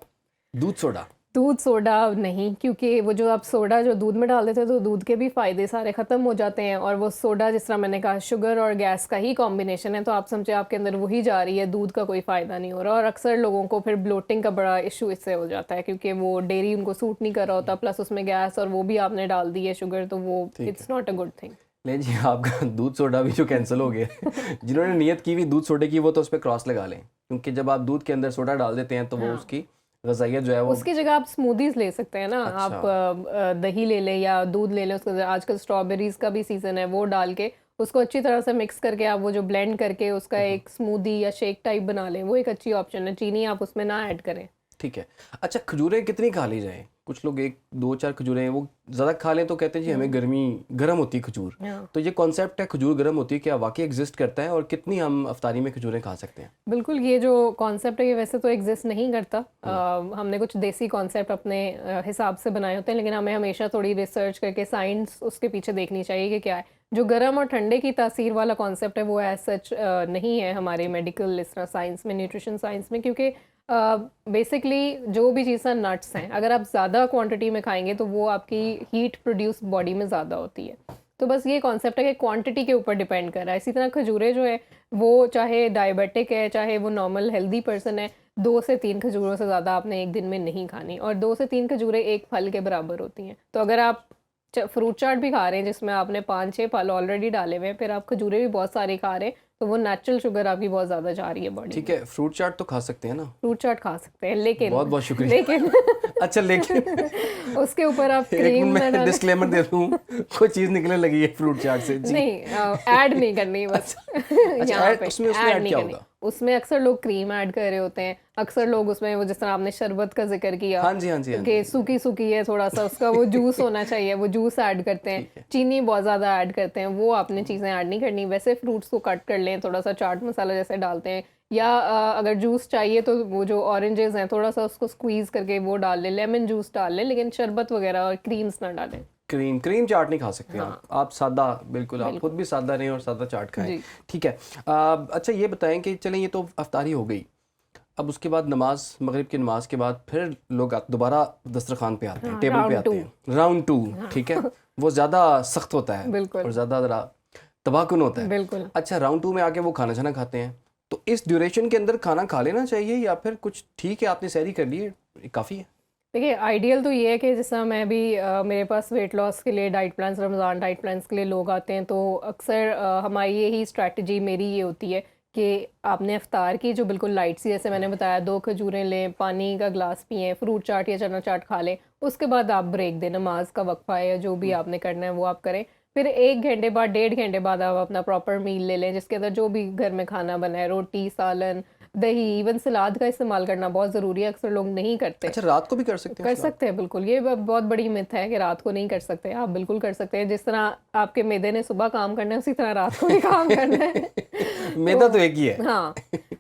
दूध सोडा दूध सोडा नहीं, क्योंकि वो जो आप सोडा जो दूध में डाल देते हैं तो दूध के भी फ़ायदे सारे ख़त्म हो जाते हैं, और वो सोडा जिस तरह मैंने कहा शुगर और गैस का ही कॉम्बिनेशन है, तो आप समझे आपके अंदर वही जा रही है, दूध का कोई फ़ायदा नहीं हो रहा, और अक्सर लोगों को फिर ब्लोटिंग का बड़ा इशू इससे हो जाता है, क्योंकि वो डेयरी उनको सूट नहीं कर रहा होता, प्लस उसमें गैस और वो भी आपने डाल दी है शुगर, तो वो it's not a good thing. ले जी, आपका दूध सोडा भी जो कैंसिल हो गया जिन्होंने नियत की हुई दूध सोडे की, वो तो उस पर क्रॉस लगा लें, क्योंकि जब आप दूध के अंदर सोडा डाल देते हैं तो वो उसकी ग़ज़ाइयत जो है वो। उसकी जगह आप स्मूदीज ले सकते हैं ना। अच्छा। आप दही ले लें या दूध ले लें, उसके अंदर आजकल स्ट्रॉबेरीज का भी सीज़न है, वो डाल के उसको अच्छी तरह से मिक्स करके आप वो जो ब्लेंड करके उसका एक स्मूदी या शेक टाइप बना लें, वो एक अच्छी ऑप्शन है। चीनी आप उसमें ना ऐड करें। ठीक है। अच्छा, खजूरें कितनी खा ली जाए? कुछ लोग 1 2 4 खजूरें वो ज़्यादा खा लें तो कहते हैं जी हमें गर्म होती है खजूर। हाँ। तो ये कॉन्सेप्ट है खजूर गर्म होती है, क्या वाकई एग्जिस्ट करता है, और कितनी हम अफ्तारी में खजूरें खा सकते हैं? बिल्कुल, ये जो कॉन्सेप्ट है ये वैसे तो एग्जिस्ट नहीं करता। हमने कुछ देसी कॉन्सेप्ट अपने हिसाब से बनाए होते हैं, लेकिन हमें हमेशा थोड़ी रिसर्च करके साइंस उसके पीछे देखनी चाहिए कि क्या है। जो गर्म और ठंडे की तासीर वाला कॉन्सेप्ट है वो एज सच नहीं है हमारे मेडिकल इस तरह साइंस में, न्यूट्रिशन साइंस में, क्योंकि बेसिकली जो भी चीज़ें नट्स हैं, अगर आप ज़्यादा क्वांटिटी में खाएंगे तो वो आपकी हीट प्रोड्यूस बॉडी में ज़्यादा होती है। तो बस ये कॉन्सेप्ट है कि क्वांटिटी के ऊपर डिपेंड कर रहा है। इसी तरह खजूरें जो है वो चाहे डायबिटिक है चाहे वो नॉर्मल हेल्दी पर्सन है, 2 से 3 खजूरों से ज़्यादा आपने एक दिन में नहीं खानी, और 2 से 3 खजूरें एक फल के बराबर होती हैं। तो अगर आप फ्रूट चाट भी खा रहे हैं जिसमें आपने 5-6 फल ऑलरेडी डाले हुए हैं, फिर आप खजूरें भी बहुत सारी खा रहे हैं, तो वो नेचुरल शुगर आपकी बहुत ज़्यादा जा रही है बॉडी ठीक में। है, फ्रूट चाट तो खा सकते हैं ना? फ्रूट चाट खा सकते हैं लेकिन बहुत बहुत शुक्रिया। लेकिन अच्छा, लेकिन उसके ऊपर आप एक क्रीम मिनट ना मैं डालें। डिस्क्लेमर दे दूं, कोई चीज़ निकलने लगी है फ्रूट चाट से जी। नहीं, ऐड नहीं करनी बस। यहाँ ऐड पे उसमें ऐड ऐड नहीं क्या करनी। होगा? उसमें अक्सर लोग क्रीम ऐड कर रहे होते हैं, अक्सर लोग उसमें वो जिस तरह आपने शरबत का जिक्र किया हाँ जी, हाँ जी, हाँ कि जी। सूखी सूखी है थोड़ा सा, उसका वो जूस होना चाहिए, वो जूस ऐड करते हैं। ठीक है। चीनी बहुत ज़्यादा ऐड करते हैं, वो आपने चीज़ें ऐड नहीं करनी। वैसे फ्रूट्स को कट कर लें, थोड़ा सा चाट मसाला जैसे डालते हैं, या अगर जूस चाहिए तो वो जो ऑरेंजेस हैं थोड़ा सा उसको स्क्वीज़ करके वो डाल लें, लेमन जूस डाल लें, लेकिन शरबत वगैरह और क्रीम्स ना डालें। क्रीम चाट नहीं खा सकते हाँ। आप सादा, बिल्कुल आप खुद भी सादा नहीं और सादा चाट खाएं। जी। ठीक है। अच्छा ये बताएं कि चलें, ये तो अफ्तारी हो गई, अब उसके बाद नमाज, मगरिब की नमाज के बाद फिर लोग दोबारा दस्तरखान पे आते हैं, हाँ, टेबल पे round आते two। हैं, राउंड 2। ठीक है, वो ज़्यादा सख्त होता है बिल्कुल। और ज़्यादा ज़रा तबाहकुन होता है। बिल्कुल। अच्छा, राउंड 2 में आके वो खाना छाना खाते हैं, तो इस ड्यूरेशन के अंदर खाना खा लेना चाहिए या फिर कुछ ठीक है आपने सहरी कर ली है काफ़ी है? देखिए, आइडियल तो ये है कि जैसा मैं भी मेरे पास वेट लॉस के लिए diet plans, Ramzan diet plans के लिए लोग आते हैं, तो अक्सर हमारी यही स्ट्रैटेजी मेरी ये होती है कि आपने इफ्तार की जो बिल्कुल लाइट सी, जैसे मैंने बताया 2 खजूरें लें, पानी का ग्लास पिएँ, फ्रूट चाट या चना चाट खा लें, उसके बाद आप ब्रेक दें, नमाज का वक्फा है या जो भी आपने करना है वो आप करें। फिर 1 घंटे बाद, 1.5 घंटे बाद आप अपना प्रॉपर मील ले लें जिसके अंदर जो भी घर में खाना बना है, रोटी, सालन, दही, इवन सलाद का इस्तेमाल करना बहुत ज़रूरी है, अक्सर लोग नहीं करते। अच्छा, रात को भी कर सकते हैं कर सलाद? सकते हैं बिल्कुल, ये बहुत बड़ी मिथ है कि रात को नहीं कर सकते। आप बिल्कुल कर सकते हैं, जिस तरह आपके मैदे ने सुबह काम करना है उसी तरह रात को भी काम करना है। मैदा तो एक ही है। हाँ,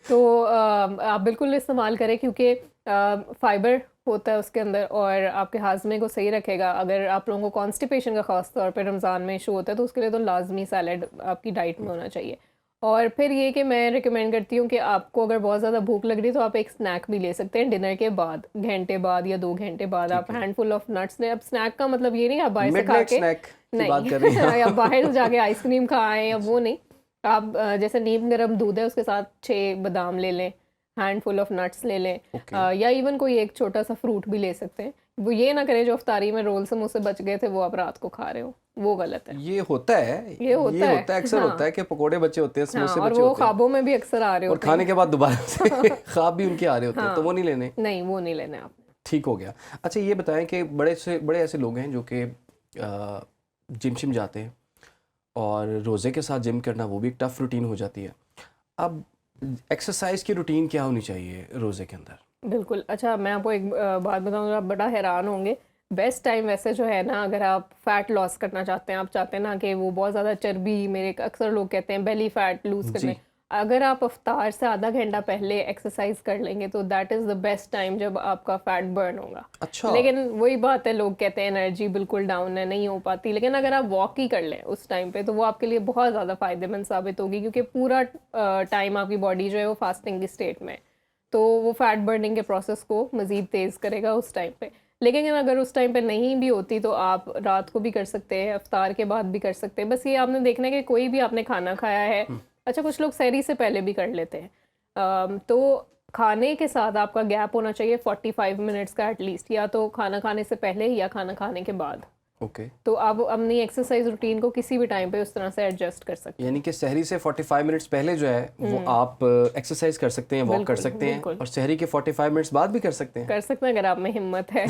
तो आप बिल्कुल इस्तेमाल करें क्योंकि फाइबर होता है उसके अंदर और आपके हाजमे को सही रखेगा। अगर आप लोगों को कॉन्स्टिपेशन का ख़ास तौर पे रमज़ान में इशू होता है तो उसके लिए तो लाजमी सैलड आपकी डाइट में होना चाहिए। और फिर ये कि मैं रिकमेंड करती हूँ कि आपको अगर बहुत ज़्यादा भूख लग रही है तो आप एक स्नैक भी ले सकते हैं डिनर के बाद, घंटे बाद या 2 घंटे बाद आप हैंडफुल ऑफ नट्स लें। अब स्नैक का मतलब ये नहीं आप बाहर से खा मिडनाइट के, स्नैक की नहीं बात कर रही हैं? या बाहर जाके आइसक्रीम खाएं या वो नहीं। आप जैसे नीम गर्म दूध है उसके साथ 6 बादाम ले लें, हैंडफुल ऑफ नट्स ले लें, या इवन कोई एक छोटा सा फ्रूट भी ले सकते हैं। वो ये ना करें जो अफ्तारी में रोल समोसे बच गए थे वो आप रात को खा रहे हो, वो गलत है। ये होता है, ये होता है, अक्सर हाँ। होता है कि पकोड़े बचे होते हैं, हाँ, समोसे और बचे वो होते हैं ख्वाबों में भी अक्सर आ रहे और होते खाने हैं। के बाद दोबारा से ख्वाब भी उनके आ रहे होते हैं, तो वो नहीं लेने। नहीं, वो नहीं लेने आपने। ठीक हो गया। अच्छा ये बताएं कि बड़े ऐसे लोग हैं जो कि जिम शिम जाते हैं और रोज़े के साथ जिम करना वो भी एक टफ रूटीन हो जाती है। अब एक्सरसाइज की रूटीन क्या होनी चाहिए रोज़े के अंदर? बिल्कुल। अच्छा, मैं आपको एक बात बताऊँ, आप बड़ा हैरान होंगे। बेस्ट टाइम वैसे जो है ना, अगर आप फ़ैट लॉस करना चाहते हैं, आप चाहते हैं ना कि वो बहुत ज़्यादा चर्बी, मेरे अक्सर लोग कहते हैं बेली फैट लूज़ करने, जी। अगर आप इफ्तार से आधा घंटा पहले एक्सरसाइज कर लेंगे तो that is the best time जब आपका फ़ैट बर्न होगा। अच्छा। लेकिन वही बात है, लोग कहते हैं एनर्जी बिल्कुल डाउन है, नहीं हो पाती, लेकिन अगर आप वॉक ही कर लें उस टाइम पे तो वो आपके लिए बहुत ज़्यादा फ़ायदेमंद साबित होगी, क्योंकि पूरा टाइम आपकी बॉडी जो है वो फास्टिंग की स्टेट में है, तो वो फैट बर्निंग के प्रोसेस को मज़ीद तेज़ करेगा उस टाइम पे। लेकिन अगर उस टाइम पे नहीं भी होती तो आप रात को भी कर सकते हैं, इफ्तार के बाद भी कर सकते हैं। बस ये आपने देखना है कि कोई भी आपने खाना खाया है, अच्छा कुछ लोग सहरी से पहले भी कर लेते हैं, तो खाने के साथ आपका गैप होना चाहिए 45 मिनट्स का एटलीस्ट, या तो खाना खाने से पहले या खाना खाने के बाद। ओके। तो आप अपनी एक्सरसाइज रूटीन को किसी भी टाइम पे उस तरह से एडजस्ट कर सकते यानी कि सहरी से 45 मिनट्स पहले जो है वो आप एक्सरसाइज कर सकते हैं, वॉक कर बिल्कुल, सकते हैं, बिल्कुल। और सहरी के 45 मिनट्स बाद भी कर सकते हैं। हैं अगर आप में हिम्मत है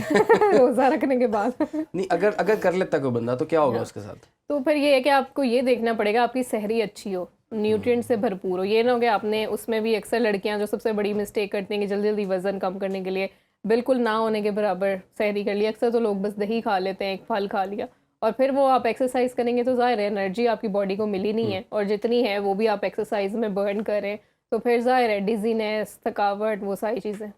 रोज़ा रखने के बाद। नहीं, अगर कर लेता कोई बंदा तो क्या होगा उसके साथ? तो फिर ये है कि आपको ये देखना पड़ेगा आपकी सहरी अच्छी हो, न्यूट्रिएंट से भरपूर हो। ये ना हो कि आपने उसमें भी, अक्सर लड़कियां जो सबसे बड़ी मिस्टेक करती हैं कि जल्दी जल्दी वज़न कम करने के लिए बिल्कुल ना होने के बराबर सहरी कर लिया। अक्सर तो लोग बस दही खा लेते हैं, एक फल खा लिया, और फिर वो आप एक्सरसाइज करेंगे तो ज़ाहिर है एनर्जी आपकी बॉडी को मिली नहीं है, और जितनी है वो भी आप एक्सरसाइज में बर्न करें, तो फिर ज़ाहिर है डिजीनेस, थकावट, वो सारी चीज़ें।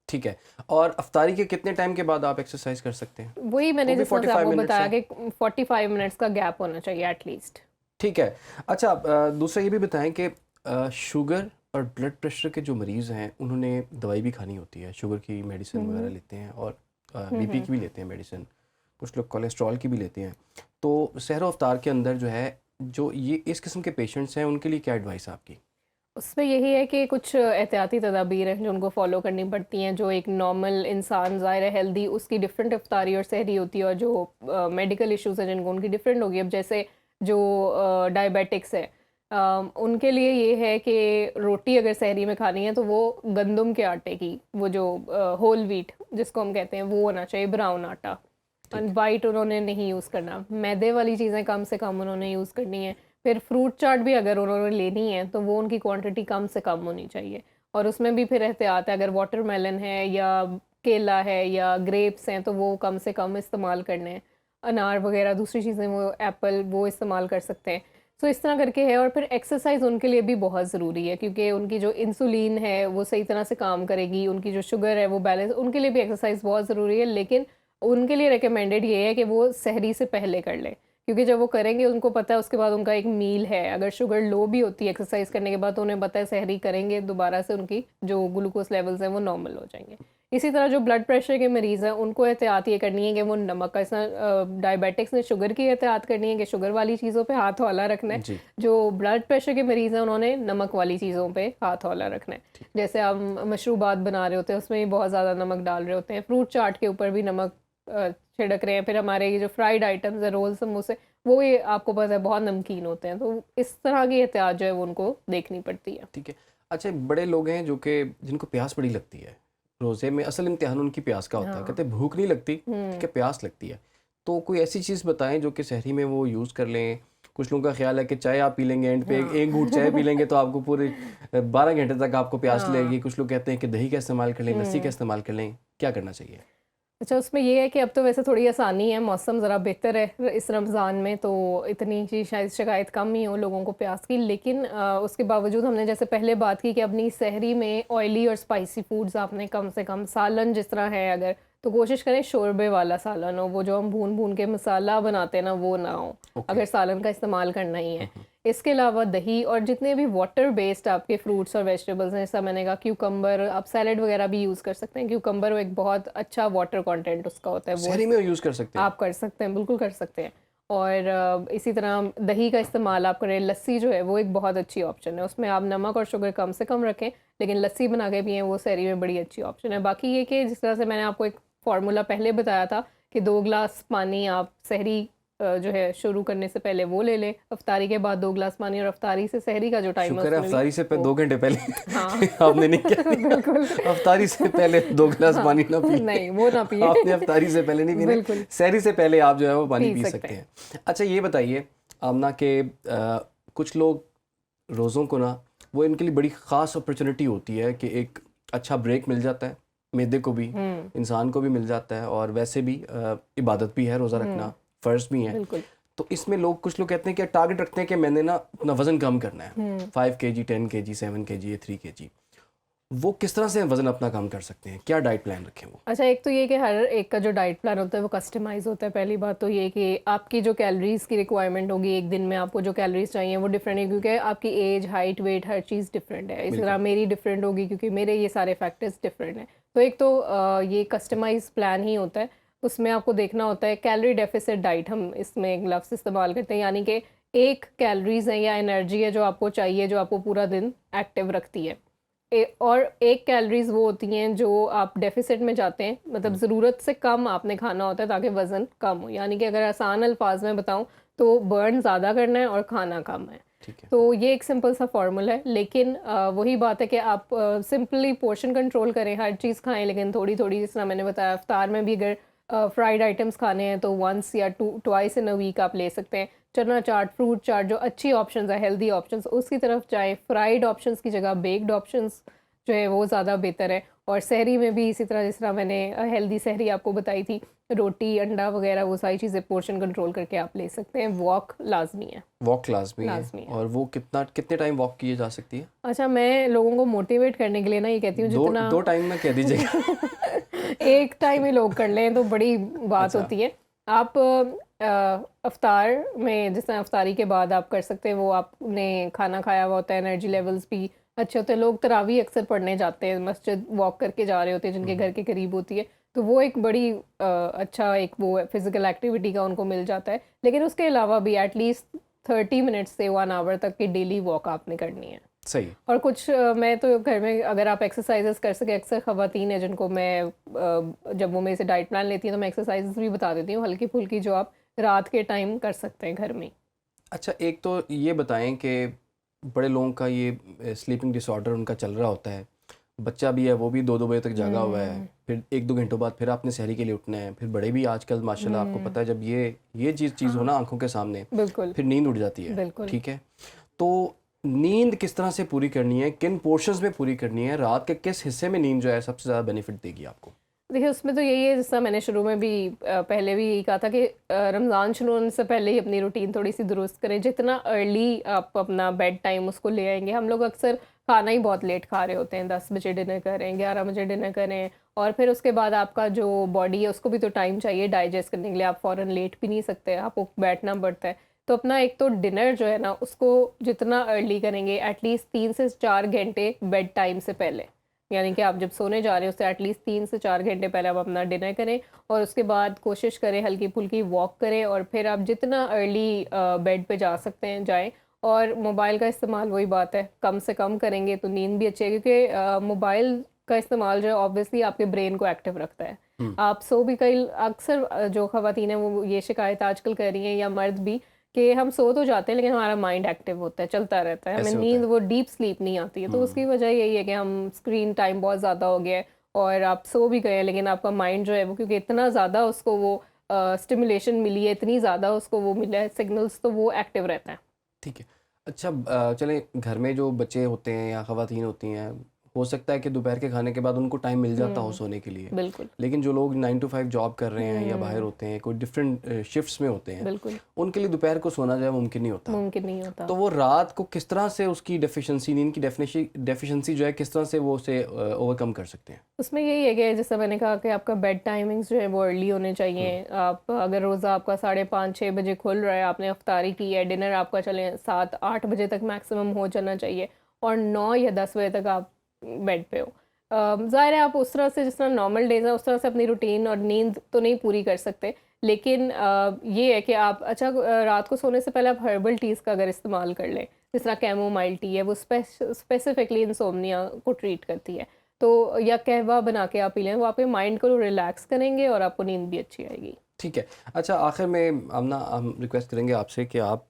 ठीक है। और अफ्तारी के कितने टाइम के बाद आप एक्सरसाइज कर सकते हैं? वही मैंने वो भी जिस तरह से 45 आपको मिनट्स बताया है। कि 45 मिनट्स का गैप होना चाहिए एटलीस्ट। ठीक है। अच्छा, दूसरा ये भी बताएं कि शुगर और ब्लड प्रेशर के जो मरीज़ हैं उन्होंने दवाई भी खानी होती है, शुगर की मेडिसिन वगैरह लेते हैं और बीपी की भी लेते हैं मेडिसिन, कुछ लोग कोलेस्ट्रॉल की भी लेते हैं। तो सहर अफ्तार के अंदर जो है, जो ये इस किस्म के पेशेंट्स हैं उनके लिए क्या एडवाइस है आपकी? उसमें यही है कि कुछ एहतियाती तदाबीर हैं जो उनको फॉलो करनी पड़ती हैं। जो एक नॉर्मल इंसान ज़ाहिर है हेल्दी, उसकी डिफरेंट इफ्तारी और सहरी होती है, और जो मेडिकल इश्यूज़ हैं जिनको उनकी डिफरेंट होगी। अब जैसे जो डायबिटिक्स है, उनके लिए ये है कि रोटी अगर सहरी में खानी है तो वो गंदम के आटे की, वो जो होल व्हीट जिसको हम कहते हैं, वो होना चाहिए, ब्राउन आटा। वाइट उन्होंने नहीं यूज़ करना। मैदे वाली चीज़ें कम से कम उन्होंने यूज़ करनी है। फिर फ्रूट चाट भी अगर उन्होंने लेनी है तो वो उनकी क्वांटिटी कम से कम होनी चाहिए, और उसमें भी फिर एहतियात है। अगर वाटरमेलन है या केला है या ग्रेप्स हैं तो वो कम से कम इस्तेमाल करने हैं। अनार वगैरह दूसरी चीज़ें, वो एप्पल, वो इस्तेमाल कर सकते हैं। सो इस तरह करके है। और फिर एक्सरसाइज उनके लिए भी बहुत ज़रूरी है, क्योंकि उनकी जो इंसुलिन है वो सही तरह से काम करेगी, उनकी जो शुगर है वो बैलेंस, उनके लिए भी एक्सरसाइज बहुत ज़रूरी है। लेकिन उनके लिए रिकमेंडेड ये है कि वो सहरी से पहले कर लें, क्योंकि जब वो करेंगे उनको पता है उसके बाद उनका एक मील है। अगर शुगर लो भी होती है एक्सरसाइज करने के बाद, तो उन्हें पता है सहरी करेंगे दोबारा से उनकी जो ग्लूकोज लेवल्स हैं वो नॉर्मल हो जाएंगे। इसी तरह जो ब्लड प्रेशर के मरीज़ हैं उनको एहतियात ये करनी है कि वो नमक का, डायबिटिक्स ने शुगर की एहतियात करनी है कि शुगर वाली चीज़ों पे हाथ हौला रखना है। जी। जो ब्लड प्रेशर के मरीज़ हैं उन्होंने नमक वाली चीज़ों पे हाथ हौला रखना है। जैसे हम मशरूबात बना रहे होते हैं उसमें भी बहुत ज़्यादा नमक डाल रहे होते हैं, फ्रूट चाट के ऊपर भी नमक छिड़क रहे हैं। फिर हमारे ये जो फ्राइड आइटम्स है, रोल, समोसे, वो ये आपको पता है बहुत नमकीन होते हैं। तो इस तरह की एहतियात जो है वो उनको देखनी पड़ती है। ठीक है। अच्छा, बड़े लोग हैं जो कि जिनको प्यास बड़ी लगती है, रोज़े में असल इम्तिहान उनकी प्यास का होता है। हाँ। कहते हैं भूख नहीं लगती, ठीक है, प्यास लगती है। तो कोई ऐसी चीज़ बताएं जो कि सहरी में वो यूज़ कर लें। कुछ लोगों का ख्याल है कि चाय आप पी लेंगे, एंड पे एक घूंट चाय पी लेंगे तो आपको पूरे 12 घंटे तक आपको प्यास लगेगी। कुछ लोग कहते हैं कि दही का इस्तेमाल कर लें, लस्सी का इस्तेमाल कर लें। क्या करना चाहिए? अच्छा, उसमें ये है कि अब तो वैसे थोड़ी आसानी है, मौसम ज़रा बेहतर है इस रमज़ान में, तो इतनी सी शायद शिकायत कम ही हो लोगों को प्यास की। लेकिन उसके बावजूद हमने जैसे पहले बात की कि अपनी सहरी में ऑयली और स्पाइसी फूड्स आपने कम से कम, सालन जिस तरह है अगर, तो कोशिश करें शोरबे वाला सालन हो, वो जो हम भून भून के मसाला बनाते हैं ना, वो ना हो, अगर सालन का इस्तेमाल करना ही है। इसके अलावा दही और जितने भी वाटर बेस्ड आपके फ्रूट्स और वेजिटेबल्स हैं, जैसा मैंने कहा क्यूकम्बर, आप सैलेड वगैरह भी यूज़ कर सकते हैं। क्यूकम्बर एक बहुत अच्छा वाटर कंटेंट उसका होता है, वो सहरी में यूज़ कर सकते हैं? आप कर सकते हैं, बिल्कुल कर सकते हैं। और इसी तरह दही का इस्तेमाल आप करें। लस्सी जो है वो एक बहुत अच्छी ऑप्शन है, उसमें आप नमक और शुगर कम से कम रखें, लेकिन लस्सी बना के पिएं, वो सहरी में बड़ी अच्छी ऑप्शन है। बाकी ये कि जिस तरह से मैंने आपको एक फार्मूला पहले बताया था कि 2 गिलास पानी आप सहरी जो है शुरू करने से पहले वो ले लें, अफ्तारी के बाद 2 गिलास पानी, और अफ्तारी से सहरी का जो टाइम है शुक्र है उसमें भी अफ्तारी से 2 घंटे पहले हाँ आपने नहीं किया। बिल्कुल अफ्तारी से पहले 2 गिलास हाँ, पानी ना पिए। नहीं वो ना पिए आपने अफ्तारी से पहले नहीं पीना, बिल्कुल सहरी से पहले आप जो है वो पानी पी पी सकते सकते हैं। अच्छा, ये बताइए आमना के कुछ लोग रोज़ों को ना, वो इनके लिए बड़ी ख़ास अपॉर्चुनिटी होती है कि एक अच्छा ब्रेक मिल जाता है, मैदे को भी, इंसान को भी मिल जाता है, और वैसे भी इबादत भी है, रोज़ा रखना फ़र्ज़ भी है। बिल्कुल। तो इसमें लोग, कुछ लोग कहते हैं कि टारगेट रखते हैं कि मैंने ना अपना वज़न कम करना है, 5 kg, 10 kg, 7 kg या 3 kg। वो किस तरह से वज़न अपना कम कर सकते हैं? क्या डाइट प्लान रखें वो? अच्छा, एक तो ये कि हर एक का जो डाइट प्लान होता है वो कस्टमाइज़ होता है। पहली बात तो ये कि आपकी जो कैलोरीज़ की रिक्वायरमेंट होगी एक दिन में, आपको जो कैलोरीज़ चाहिए वो डिफरेंट है, क्योंकि आपकी एज, हाइट, वेट, हर चीज़ डिफरेंट है। इसी तरह मेरी डिफरेंट होगी क्योंकि मेरे ये सारे फैक्टर्स डिफरेंट हैं। तो एक तो ये कस्टमाइज प्लान ही होता है, उसमें आपको देखना होता है कैलोरी डेफिसिट डाइट, हम इसमें एक लफ्ज़ इस्तेमाल करते हैं, यानी कि एक कैलोरीज़ है या एनर्जी है जो आपको चाहिए, जो आपको पूरा दिन एक्टिव रखती है। और एक कैलोरीज वो होती हैं जो आप डेफिसिट में जाते हैं, मतलब ज़रूरत से कम आपने खाना होता है ताकि वज़न कम हो। यानी कि अगर आसान अल्फाज में बताऊं तो बर्न ज़्यादा करना है और खाना कम है। ठीक है। तो ये एक सिंपल सा फॉर्मूला है, लेकिन वही बात है कि आप सिंपली पोर्शन कंट्रोल करें, हर चीज़ खाएं, लेकिन थोड़ी थोड़ी, जिस तरह मैंने बताया, इफ्तार में भी अगर फ्राइड आइटम्स खाने हैं तो वंस या ट्वाइस इन अ वीक आप ले सकते हैं। चना चाट, फ्रूट चाट, जो अच्छी ऑप्शंस है, हेल्दी ऑप्शंस, उसकी तरफ जाएं। फ्राइड ऑप्शंस की जगह बेक्ड ऑप्शंस जो है वो ज़्यादा बेहतर है। और सहरी में भी इसी तरह, जिस तरह मैंने हेल्दी सहरी आपको बताई थी, रोटी, अंडा वगैरह, वो सारी चीज़ें पोर्शन कंट्रोल करके आप ले सकते हैं। वॉक लाजमी है। वॉक लाजमी लाजमी है। है। और वो कितने टाइम वॉक किए जा सकती है? अच्छा, मैं लोगों को मोटिवेट करने के लिए ना ये कहती हूँ, जितना 2 टाइम में कह दीजिएगा। एक टाइम ही लोग कर लें तो बड़ी बात अच्छा। होती है। आप अफ्तार में जिस तरह अफ्तारी के बाद आप कर सकते हैं, वो आपने खाना खाया हुआ होता है, एनर्जी लेवल्स भी अच्छे होते हैं। लोग तरावी अक्सर पढ़ने जाते हैं, मस्जिद वॉक करके जा रहे होते हैं जिनके घर के करीब होती है, तो वो एक बड़ी अच्छा एक वो फिजिकल एक्टिविटी का उनको मिल जाता है। लेकिन उसके अलावा भी एटलीस्ट 30 मिनट्स से 1 आवर तक की डेली वॉक आपने करनी है। सही। और कुछ मैं तो घर में अगर आप एक्सरसाइजेस कर सके, अक्सर ख़वातीन है जिनको मैं जब वो मेरे से डाइट प्लान लेती हैं तो मैं एक्सरसाइजेस भी बता देती हूँ हल्की फुल्की, जो आप रात के टाइम कर सकते हैं घर में। अच्छा, एक तो ये बताएं कि बड़े लोगों का ये स्लीपिंग डिसऑर्डर उनका चल रहा होता है, बच्चा भी है वो भी 2-2 बजे तक जागा हुआ है, फिर 1-2 घंटों बाद फिर आपने सहरी के लिए उठना है, फिर बड़े भी आजकल माशाल्लाह आपको पता है जब ये चीज़ हो ना आंखों के सामने, बिल्कुल फिर नींद उड़ जाती है। बिल्कुल। ठीक है, तो नींद किस तरह से पूरी करनी है, किन पोर्शंस में पूरी करनी है, रात के किस हिस्से में नींद जो है सबसे ज़्यादा बेनिफिट देगी आपको? देखिए उसमें तो यही है, जैसा मैंने शुरू में भी पहले भी यही कहा था कि रमज़ान शुरू होने से पहले ही अपनी रूटीन थोड़ी सी दुरुस्त करें। जितना अर्ली आप अपना बेड टाइम उसको ले आएंगे, हम लोग अक्सर खाना ही बहुत लेट खा रहे होते हैं, 10 बजे डिनर करें, 11 बजे डिनर करें, और फिर उसके बाद आपका जो बॉडी है उसको भी तो टाइम चाहिए डाइजेस्ट करने के लिए, आप फ़ौरन लेट भी नहीं सकते, आपको बैठना पड़ता है। तो अपना एक तो डिनर जो है ना उसको जितना अर्ली करेंगे, एटलीस्ट 3 से 4 घंटे बेड टाइम से पहले, यानी कि आप जब सोने जा रहे हो उससे एटलीस्ट 3 से 4 घंटे पहले आप अपना डिनर करें, और उसके बाद कोशिश करें हल्की फुल्की वॉक करें, और फिर आप जितना अर्ली बेड पे जा सकते हैं जाएं। और मोबाइल का इस्तेमाल वही बात है, कम से कम करेंगे तो नींद भी अच्छी है, क्योंकि मोबाइल का इस्तेमाल जो है ऑब्वियसली आपके ब्रेन को एक्टिव रखता है। आप सो भी कई अक्सर जो ख़वातीन हैं वो ये शिकायत आजकल कर रही हैं, या मर्द भी, कि हम सो तो जाते हैं लेकिन हमारा माइंड एक्टिव होता है, चलता रहता है, हमें ऐसे होता नींद है। वो डीप स्लीप नहीं आती है। तो उसकी वजह यही है कि हम स्क्रीन टाइम बहुत ज़्यादा हो गया है, और आप सो भी गए हैं लेकिन आपका माइंड जो है वो, क्योंकि इतना ज़्यादा उसको वो स्टिमुलेशन मिली है, इतनी ज़्यादा उसको वो मिला है सिग्नल्स, तो वो एक्टिव रहता है। ठीक है। अच्छा, चलें, घर में जो बच्चे होते हैं या ख़वातीन होती हैं, हो सकता है कि दोपहर के खाने के बाद उनको टाइम मिल जाता हो सोने के लिए, बिल्कुल लेकिन जो लोग 9 to 5 जॉब कर रहे हैं या बाहर होते हैं, कोई डिफरेंट शिफ्ट्स में होते हैं, बिल्कुल उनके लिए दोपहर को सोना जो है मुमकिन नहीं होता। मुमकिन नहीं होता। तो वो रात को किस तरह से उसकी डेफिशिएंसी, नींद की डेफिशिएंसी जो है किस तरह से वो उसे ओवरकम कर सकते हैं? उसमें यही है कि जैसा मैंने कहा कि आपका बेड टाइमिंग्स जो है वो अर्ली होने चाहिए। आप अगर रोज़ा आपका 5:30-6 बजे खुल रहा है, आपने अफ्तारी की है, डिनर आपका चले 7-8 बजे तक मैक्सिमम हो जाना चाहिए, और 9 या 10 बजे तक आप बेड पे हो। ज़ाहिर है आप उस तरह से जिस तरह नॉर्मल डेज़ है उस तरह से अपनी रूटीन और नींद तो नहीं पूरी कर सकते, लेकिन ये है कि आप अच्छा रात को सोने से पहले आप हर्बल टीज़ का अगर इस्तेमाल कर लें, जिस तरह कैमोमाइल टी है, वो स्पेसिफिकली इंसोम्निया को ट्रीट करती है, तो या कहवा बना के आप पी लें, वो आपके माइंड को रिलैक्स करेंगे और आपको नींद भी अच्छी आएगी। ठीक है। अच्छा, आखिर में हम रिक्वेस्ट करेंगे आपसे कि आप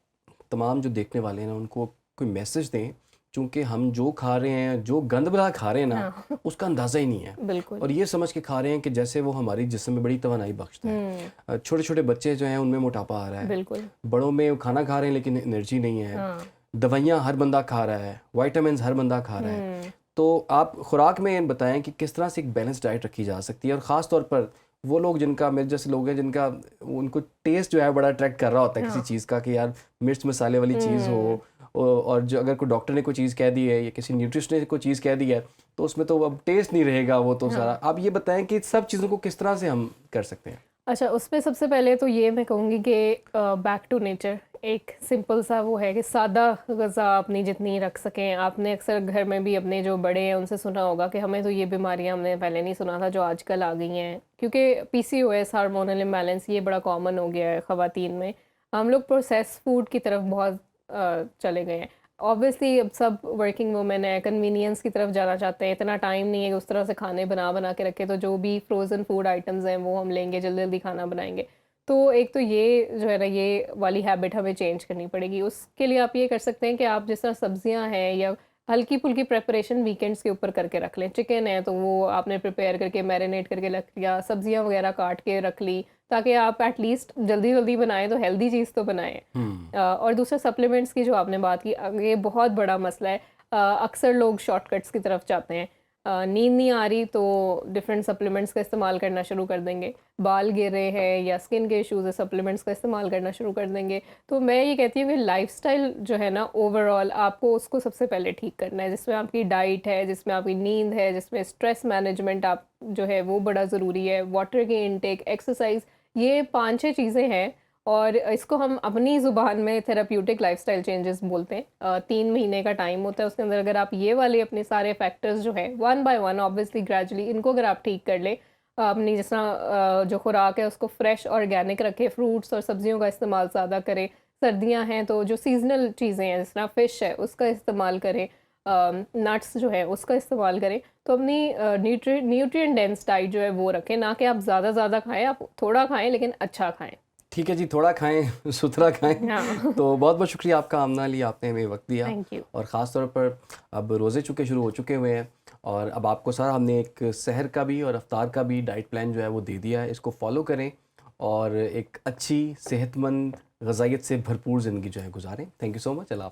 तमाम जो देखने वाले हैं ना उनको कोई मैसेज दें, चूँकि हम जो खा रहे हैं, जो गंद भला खा रहे हैं ना, हाँ उसका अंदाज़ा ही नहीं है, बिल्कुल और ये समझ के खा रहे हैं कि जैसे वो हमारी जिस्म में बड़ी तवानाई बख्शता है। छोटे छोटे बच्चे जो हैं उनमें मोटापा आ रहा है, बिल्कुल बड़ों में खाना खा रहे हैं लेकिन एनर्जी नहीं है, हाँ दवाइयाँ हर बंदा खा रहा है, वाइटामिन हर बंदा खा रहा है। तो आप खुराक में बताएं कि किस तरह से एक बैलेंस डाइट रखी जा सकती है, और ख़ास तौर पर वो लोग जिनका, मेरे जैसे लोग हैं जिनका उनको टेस्ट जो है बड़ा अट्रैक्ट कर रहा होता है किसी हाँ चीज़ का, कि यार मिर्च मसाले वाली चीज़ हो, और जो अगर कोई डॉक्टर ने कोई चीज़ कह दी है या किसी न्यूट्रिशनिस्ट ने कोई चीज़ कह दी है तो उसमें तो अब टेस्ट नहीं रहेगा वो तो सारा। आप ये बताएं कि सब चीज़ों को किस तरह से हम कर सकते हैं? अच्छा, उसमें सबसे पहले तो ये मैं कहूँगी कि बैक टू नेचर, एक सिंपल सा वो है कि सादा ग़िज़ा अपनी जितनी रख सकें। आपने अक्सर घर में भी अपने जो बड़े हैं उनसे सुना होगा कि हमें तो ये बीमारियां हमने पहले नहीं सुना था जो आजकल आ गई हैं, क्योंकि पीसीओएस हार्मोनल इम्बैलेंस ये बड़ा कॉमन हो गया है ख़वातीन में। हम लोग प्रोसेस फूड की तरफ बहुत चले गए हैं। ऑब्वियसली अब सब वर्किंग वुमेन है, कन्वीनियंस की तरफ जाना चाहते हैं, इतना टाइम नहीं है कि उस तरह से खाने बना बना के रखे, तो जो भी फ्रोज़न फूड आइटम्स हैं वो हम लेंगे, जल्दी जल्दी खाना बनाएंगे। तो एक तो ये जो है ना, ये वाली हैबिट हमें चेंज करनी पड़ेगी। उसके लिए आप ये कर सकते हैं कि आप जिस तरह सब्जियां हैं या हल्की फुल्की प्रिपरेशन वीकेंड्स के ऊपर करके रख लें। चिकन है तो वो आपने प्रिपेयर करके मैरिनेट करके रख लिया, सब्जियां वगैरह काट के रख ली, ताकि आप एटलीस्ट जल्दी जल्दी बनाएं तो हेल्दी चीज़ तो बनाएं। और दूसरा सप्लीमेंट्स की जो आपने बात की, ये बहुत बड़ा मसला है। अक्सर लोग शॉर्टकट्स की तरफ जाते हैं, नींद नहीं आ रही तो डिफरेंट सप्लीमेंट्स का इस्तेमाल करना शुरू कर देंगे, बाल गिर रहे हैं या स्किन के इश्यूज है, सप्लीमेंट्स का इस्तेमाल करना शुरू कर देंगे। तो मैं ये कहती हूँ कि लाइफस्टाइल जो है ना ओवरऑल आपको उसको सबसे पहले ठीक करना है, जिसमें आपकी डाइट है, जिसमें आपकी नींद है, जिसमें स्ट्रेस मैनेजमेंट आप जो है वो बड़ा ज़रूरी है, वाटर की इनटेक, एक्सरसाइज, ये 5-6 चीज़ें हैं। और इसको हम अपनी ज़ुबान में थेराप्यूटिक लाइफस्टाइल चेंजेस बोलते हैं। 3 महीने का टाइम होता है, उसके अंदर अगर आप ये वाले अपने सारे फैक्टर्स जो हैं one by one obviously gradually इनको अगर आप ठीक कर लें, अपनी जिस तरह जो खुराक है उसको फ्रेश ऑर्गेनिक रखें, फ्रूट्स और सब्जियों का इस्तेमाल ज़्यादा करें, सर्दियां हैं तो जो सीजनल चीज़ें हैं जिस तरह फ़िश है उसका इस्तेमाल करें, नट्स जो है उसका इस्तेमाल करें, तो अपनी न्यूट्रिएंट डेंस डाइट जो है वो रखें, ना कि आप ज़्यादा खाएं, आप थोड़ा खाएं लेकिन अच्छा खाएं। ठीक है जी, थोड़ा खाएं सुथरा खाएं। हाँ। तो बहुत बहुत शुक्रिया आपका आमना अली, आपने हमें वक्त दिया। Thank you. और ख़ास तौर पर अब रोज़े चुके शुरू हो चुके हुए हैं, और अब आपको सारा हमने एक सहर का भी और अफ्तार का भी डाइट प्लान जो है वो दे दिया है। इसको फॉलो करें और एक अच्छी सेहतमंद ग़िज़ाइयत से भरपूर ज़िंदगी जो है गुजारें। Thank you so much. Allah हाफ़िज़।